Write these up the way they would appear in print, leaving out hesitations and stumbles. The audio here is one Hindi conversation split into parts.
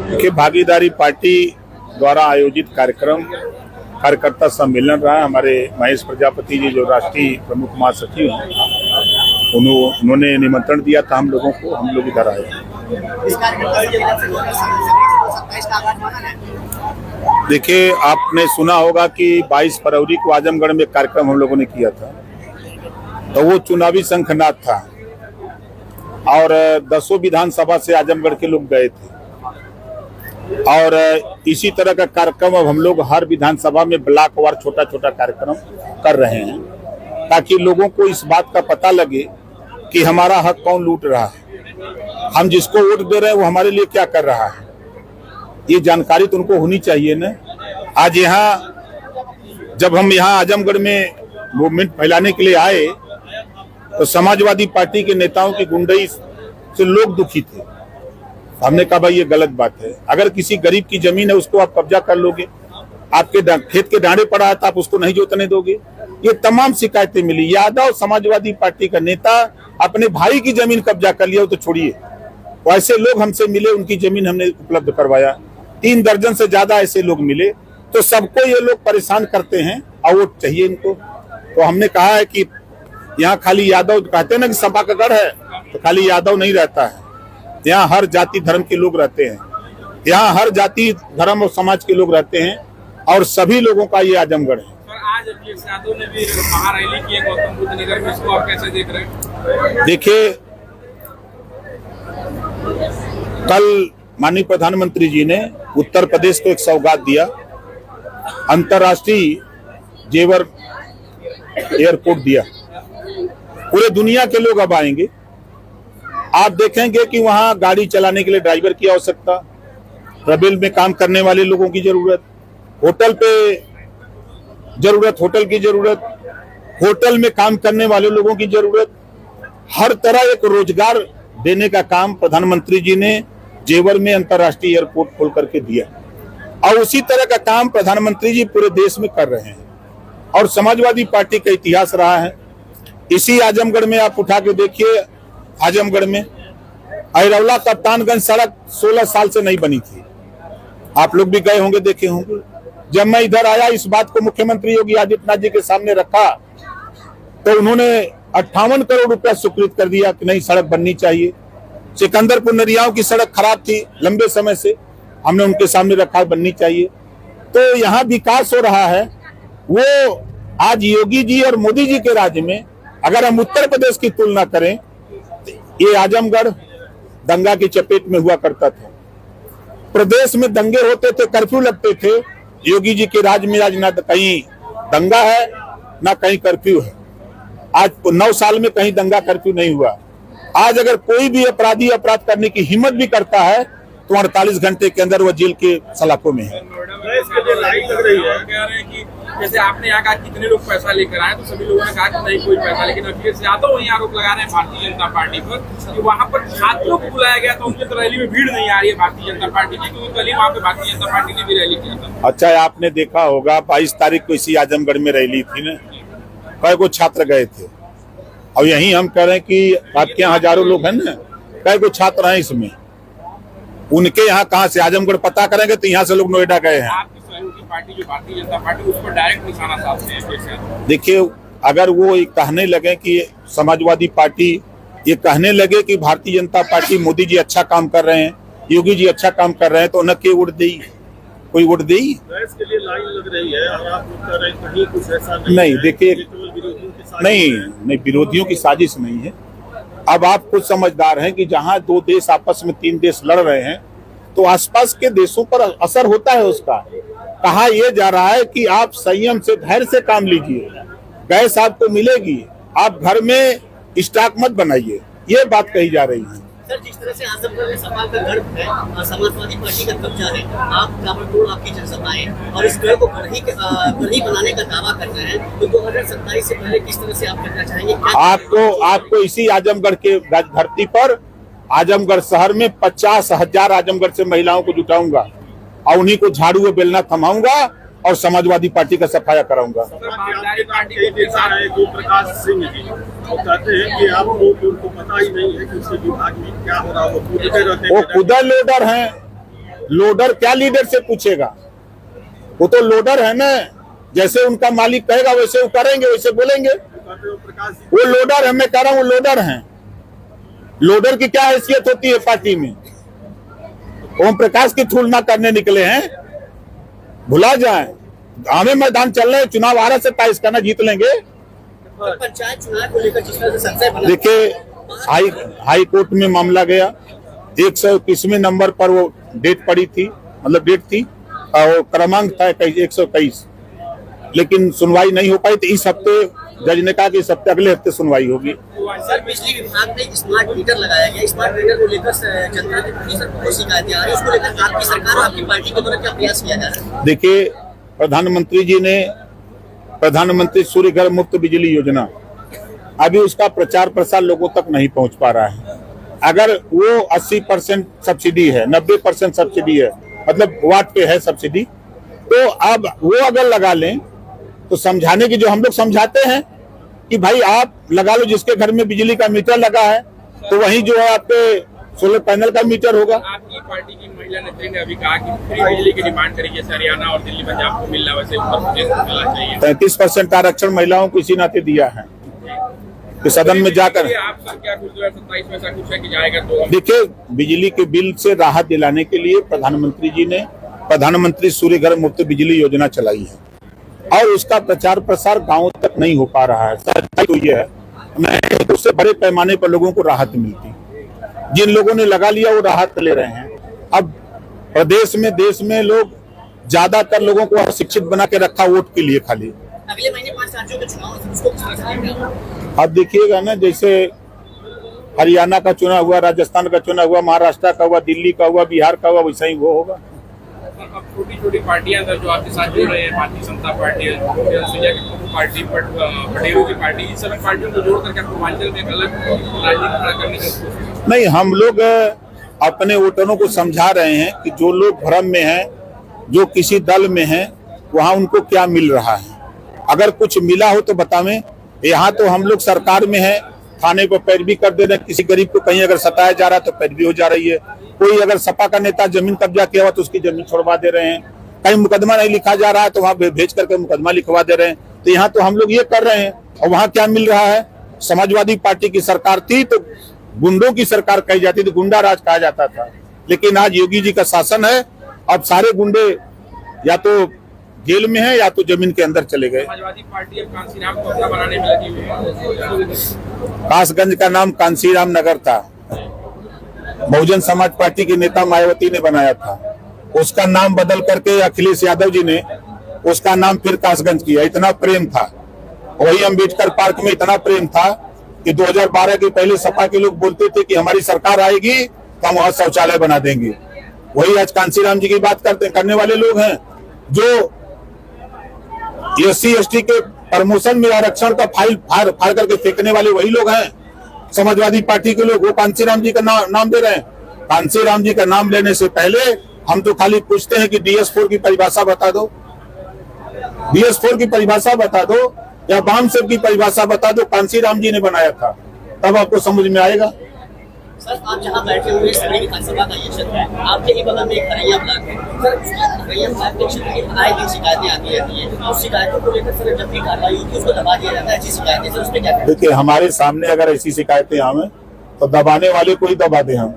देखिए, भागीदारी पार्टी द्वारा आयोजित कार्यक्रम कार्यकर्ता सम्मेलन रहा। हमारे महेश प्रजापति जी जो राष्ट्रीय प्रमुख महासचिव हैं, उन्होंने निमंत्रण दिया था हम लोगों को, हम लोग इधर आए। देखिए, आपने सुना होगा कि 22 फरवरी को आजमगढ़ में कार्यक्रम हम लोगों ने किया था, तो वो चुनावी शंखनाद था और 10 विधानसभा से आजमगढ़ के लोग गए थे। और इसी तरह का कार्यक्रम अब हम लोग हर विधानसभा में ब्लॉक वार छोटा छोटा कार्यक्रम कर रहे हैं, ताकि लोगों को इस बात का पता लगे कि हमारा हक कौन लूट रहा है, हम जिसको वोट दे रहे हैं वो हमारे लिए क्या कर रहा है। ये जानकारी तो उनको होनी चाहिए ना। आज जब हम यहाँ आजमगढ़ में मूवमेंट फैलाने के लिए आए, तो समाजवादी पार्टी के नेताओं की गुंडई से लोग दुखी थे। हमने कहा भाई ये गलत बात है। अगर किसी गरीब की जमीन है उसको आप कब्जा कर लोगे, आपके खेत के डांडे पड़ा है तो आप उसको नहीं जोतने दोगे। ये तमाम शिकायतें मिली। यादव समाजवादी पार्टी का नेता अपने भाई की जमीन कब्जा कर लिया, तो छोड़िए, ऐसे लोग हमसे मिले, उनकी जमीन हमने उपलब्ध करवाया। 3 दर्जन से ज्यादा ऐसे लोग मिले। तो सबको ये लोग परेशान करते हैं और वोट चाहिए इनको। तो हमने कहा है कि यहाँ खाली यादव, कहते हैं ना कि सपा का गढ़ है, तो खाली यादव नहीं रहता है। यहाँ हर जाति धर्म के लोग रहते हैं, यहाँ हर जाति धर्म और समाज के लोग रहते हैं, और सभी लोगों का ये आजमगढ़ है। आज अखिलेश यादव ने भी महारैली की है गौतम बुद्ध नगर में, इसको आप कैसे देख रहे हैं? देखिए, कल माननीय प्रधानमंत्री जी ने उत्तर प्रदेश को एक सौगात दिया। अंतर्राष्ट्रीय जेवर एयरपोर्ट दिया। पूरे दुनिया के लोग अब आएंगे। आप देखेंगे कि वहां गाड़ी चलाने के लिए ड्राइवर की आवश्यकता, ट्रेवल में काम करने वाले लोगों की जरूरत, होटल पे जरूरत, होटल की जरूरत, होटल में काम करने वाले लोगों की जरूरत, हर तरह एक रोजगार देने का काम प्रधानमंत्री जी ने जेवर में अंतर्राष्ट्रीय एयरपोर्ट खोल करके दिया। और उसी तरह का काम प्रधानमंत्री जी पूरे देश में कर रहे हैं। और समाजवादी पार्टी का इतिहास रहा है। इसी आजमगढ़ में आप उठा के देखिए, आजमगढ़ में अहिरौला कप्तानगंज सड़क 16 साल से नहीं बनी थी। आप लोग भी गए होंगे, देखे होंगे। जब मैं इधर आया, इस बात को मुख्यमंत्री योगी आदित्यनाथ जी के सामने रखा, तो उन्होंने 58 करोड़ रुपया स्वीकृत कर दिया कि नहीं, सड़क बननी चाहिए। सिकंदरपुर नरियाओं की सड़क खराब थी लंबे समय से, हमने उनके सामने रखा, बननी चाहिए। तो यहाँ विकास हो रहा है। वो आज योगी जी और मोदी जी के राज्य में, अगर हम उत्तर प्रदेश की तुलना करें, ये आजमगढ़ दंगा की चपेट में हुआ करता था। प्रदेश में दंगे होते थे, कर्फ्यू लगते थे। योगी जी के राज्य में आज ना कहीं दंगा है ना कहीं कर्फ्यू है। आज 9 साल में कहीं दंगा कर्फ्यू नहीं हुआ। आज अगर कोई भी अपराधी अपराध करने की हिम्मत भी करता है, तो 48 घंटे के अंदर वह जेल के सलाखों में है। जैसे आपने यहाँ कहा कितने लोग पैसा लेकर आए, तो सभी लोगों ने कहा कि नहीं कोई पैसा, लेकिन अखिलेश यादव वही आरोप लगा रहे हैं भारतीय जनता पार्टी पर कि वहाँ पर छात्रों को बुलाया गया, तो उनकी तो रैली में भीड़ नहीं आ रही है भारतीय जनता पार्टी की, क्योंकि कल ही वहाँ पे भारतीय जनता पार्टी ने भी रैली किया था। अच्छा, आपने देखा होगा 22 तारीख को इसी आजमगढ़ में रैली थी ना, कई को छात्र गए थे। और यही हम कह रहे हैं कि आपके यहाँ हजारों लोग हैं ना, कई को छात्र हैं इसमें, उनके यहाँ कहाँ से आजमगढ़ पता करेंगे तो यहाँ से लोग नोएडा गए हैं। पार्टी जो भारतीय जनता पार्टी, उस पर डायरेक्ट निशाना साधते हैं। देखिए, अगर वो कहने लगे कि समाजवादी पार्टी ये कहने लगे कि भारतीय जनता पार्टी, मोदी जी अच्छा काम कर रहे हैं, योगी जी अच्छा काम कर रहे हैं, तो न के वोट दी, कोई वोट दी इसके लिए लाइन लग रही है। और आप कह रहे हैं कहीं कुछ ऐसा नहीं। देखिए, नहीं, विरोधियों की साजिश नहीं है। अब आप खुद समझदार हैं कि जहां 2 देश आपस में 3 देश लड़ रहे हैं, तो आसपास के देशों पर असर होता है उसका। कहा यह जा रहा है कि आप संयम से, धैर्य से काम लीजिए, गैस आपको मिलेगी, आप घर में स्टॉक मत बनाइए, ये बात कही जा रही है। सर, जिस तरह से आजमगढ़ में सपा का गढ़ है, समाजवादी पार्टी का कब्जा है, आप ताबड़तोड़ आपकी जनसभाएं और इस गढ़ को गढ़ी बनाने का दावा कर रहे हैं, तो 2027 से पहले किस तरह से आप करना चाहेंगे? आपको इसी आजमगढ़ के धरती पर, आजमगढ़ शहर में 50,000 आजमगढ़ से महिलाओं को जुटाऊंगा और उन्हीं को झाड़ू व बेलना थमाऊंगा और समाजवादी पार्टी का सफाया कराऊंगा। प्रकाश सिंह जी वो कहते हैं कि आपको उनको पता ही नहीं है कि उसके विभाग में क्या हो रहा है, वो खुद लीडर हैं, लोडर क्या लीडर से पूछेगा? वो तो लोडर है ना, जैसे उनका मालिक कहेगा वैसे वो करेंगे, वैसे बोलेंगे। वो लोडर है, मैं कह रहा हूँ वो लोडर हैं। लोडर की क्या हैसियत होती है पार्टी में? ओम प्रकाश की तुलना करने निकले हैं, भुला जाए। हमें मैदान चल रहे हैं, चुनाव आ रहा से ताइस करना, जीत लेंगे। पंचायत चुनाव को लेकर जिस तरह से संशय बना, देखिए हाई कोर्ट में मामला गया, 121वें नंबर पर वो डेट पड़ी थी, मतलब डेट थी और क्रमांक था 121, लेकिन सुनवाई नहीं हो पाई। तो इस हफ्ते जज ने कहा कि इस हफ्ते अगले हफ्ते सुनवाई होगी। सर बिजली विभाग में स्मार्ट मीटर लगाया गया, स्मार्ट मीटर को लेकर जनता की बड़ी बहुत शिकायतें आ रही है, उसको लेकर आपकी सरकार और आपकी पार्टी के द्वारा क्या प्रयास किया जा रहा है? देखिए, प्रधानमंत्री जी ने प्रधानमंत्री सूर्य घर मुफ्त बिजली योजना, अभी उसका प्रचार प्रसार लोगों तक नहीं पहुंच पा रहा है। अगर वो 80% सब्सिडी है, 90% सब्सिडी है, मतलब वाट पे है सब्सिडी, तो अब वो अगर लगा लें तो समझाने की, जो हम लोग समझाते हैं कि भाई आप लगा लो, जिसके घर में बिजली का मीटर लगा है तो वही जो है आपके सोलर पैनल का मीटर होगा। आपकी पार्टी की महिला नेत्री ने अभी कहा कि फ्री बिजली की डिमांड करेगी, हरियाणा और दिल्ली पंजाब को मिलना, वैसे उत्तर प्रदेश को मिलना चाहिए। 33% आरक्षण महिलाओं को इसी नाते दिया है कि सदन में जाकर। आप सर क्या कुछ 2027 में ऐसा कुछ है कि जाएगा? तो देखिए, बिजली के बिल से राहत दिलाने के लिए प्रधानमंत्री जी ने प्रधानमंत्री सूर्य घर मुफ्त बिजली योजना चलाई है और उसका प्रचार प्रसार गांवों तक नहीं हो पा रहा है। सच्चाई तो ये है, नहीं उससे बड़े पैमाने पर लोगों को राहत मिलती। जिन लोगों ने लगा लिया वो राहत ले रहे हैं। अब प्रदेश में, देश में लोग ज्यादातर लोगों को शिक्षित बना के रखा वोट के लिए खाली। अगले महीने 5 राज्यों के चुनाव है, उसको किस तरह से देखेंगे? अब देखिएगा ना, जैसे हरियाणा का चुनाव हुआ, राजस्थान का चुनाव हुआ, महाराष्ट्र का हुआ, दिल्ली का हुआ, बिहार का हुआ, वैसा ही वो होगा। अब छोटी छोटी पार्टियां जो आपके साथ जुड़ रहे हैं, भारतीय जनता पार्टी, पार्टी, पटेलों की पार्टी, इन सभी पार्टियों को जोड़ करके पूर्वांचल में एक अलग राजनीति खड़ा करने की कोशिश? नहीं, हम लोग अपने वोटरों को समझा रहे हैं कि जो लोग भ्रम में हैं, जो किसी दल में हैं, वहाँ उनको क्या मिल रहा है। अगर कुछ मिला हो तो बतावें। यहाँ तो हम लोग सरकार में हैं, थाने पर पैरवी कर दे रहे हैं। किसी गरीब को कहीं अगर सताया जा रहा है तो पैरवी हो जा रही है। कोई अगर सपा का नेता जमीन कब्जा किया हुआ तो उसकी जमीन छुड़वा दे रहे हैं। कहीं मुकदमा नहीं लिखा जा रहा है तो वहाँ भेज करके मुकदमा लिखवा दे रहे हैं। तो यहाँ तो हम लोग ये कर रहे हैं, और वहाँ क्या मिल रहा है? समाजवादी पार्टी की सरकार थी तो गुंडों की सरकार कही जाती थी, गुंडा राज कहा जाता था। लेकिन आज योगी जी का शासन है, अब सारे गुंडे या तो जेल में है या तो जमीन के अंदर चले गए। समाजवादी पार्टी अब कांसीराम को अपना बनाने में लगी हुई है। कासगंज का नाम कांसीराम नगर था, बहुजन समाज पार्टी की नेता मायावती ने बनाया था। उसका नाम बदल करके अखिलेश यादव जी ने उसका नाम फिर कासगंज किया। इतना प्रेम था, वही अम्बेडकर पार्क में इतना प्रेम था कि 2012 के पहले सपा के लोग बोलते थे कि हमारी सरकार आएगी तो हम वहां शौचालय बना देंगे। वही आज कांसीराम जी की बात करने वाले लोग हैं। जो SC/ST के प्रमोशन में आरक्षण का फाइल फाड़ करके फेंकने वाले वही लोग हैं, समाजवादी पार्टी के लोग। वो कांसीराम जी का नाम दे रहे हैं। कांसीराम जी का नाम लेने से पहले हम तो खाली पूछते हैं कि DS4 की परिभाषा बता दो, DS4 की परिभाषा बता दो या बाम सेव की परिभाषा बता दो। कांसीराम जी ने बनाया था, तब आपको समझ में आएगा। सर आप जहाँ बैठे हुए सभी विधानसभा का ये क्षेत्र है, आपके ही बगल में एक हरैया ब्लॉक है। सर हरैया ब्लॉक के क्षेत्र की आए दिन शिकायतें आती रहती है, उस शिकायतों को लेकर सर जब भी कार्रवाई होती है उसको दबा दिया जाता है। ऐसी शिकायतें सर उसमें क्या? देखिए, हमारे सामने अगर ऐसी शिकायतें आवे तो दबाने वाले को ही दबा दे। हम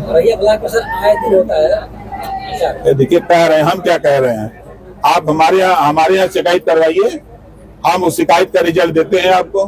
हरैया ब्लॉक पर सर आए दिन होता है। देखिए, कह रहे हैं, हम क्या कह रहे हैं? आप हमारे यहाँ शिकायत करवाइए, हम उस शिकायत का रिजल्ट देते हैं आपको।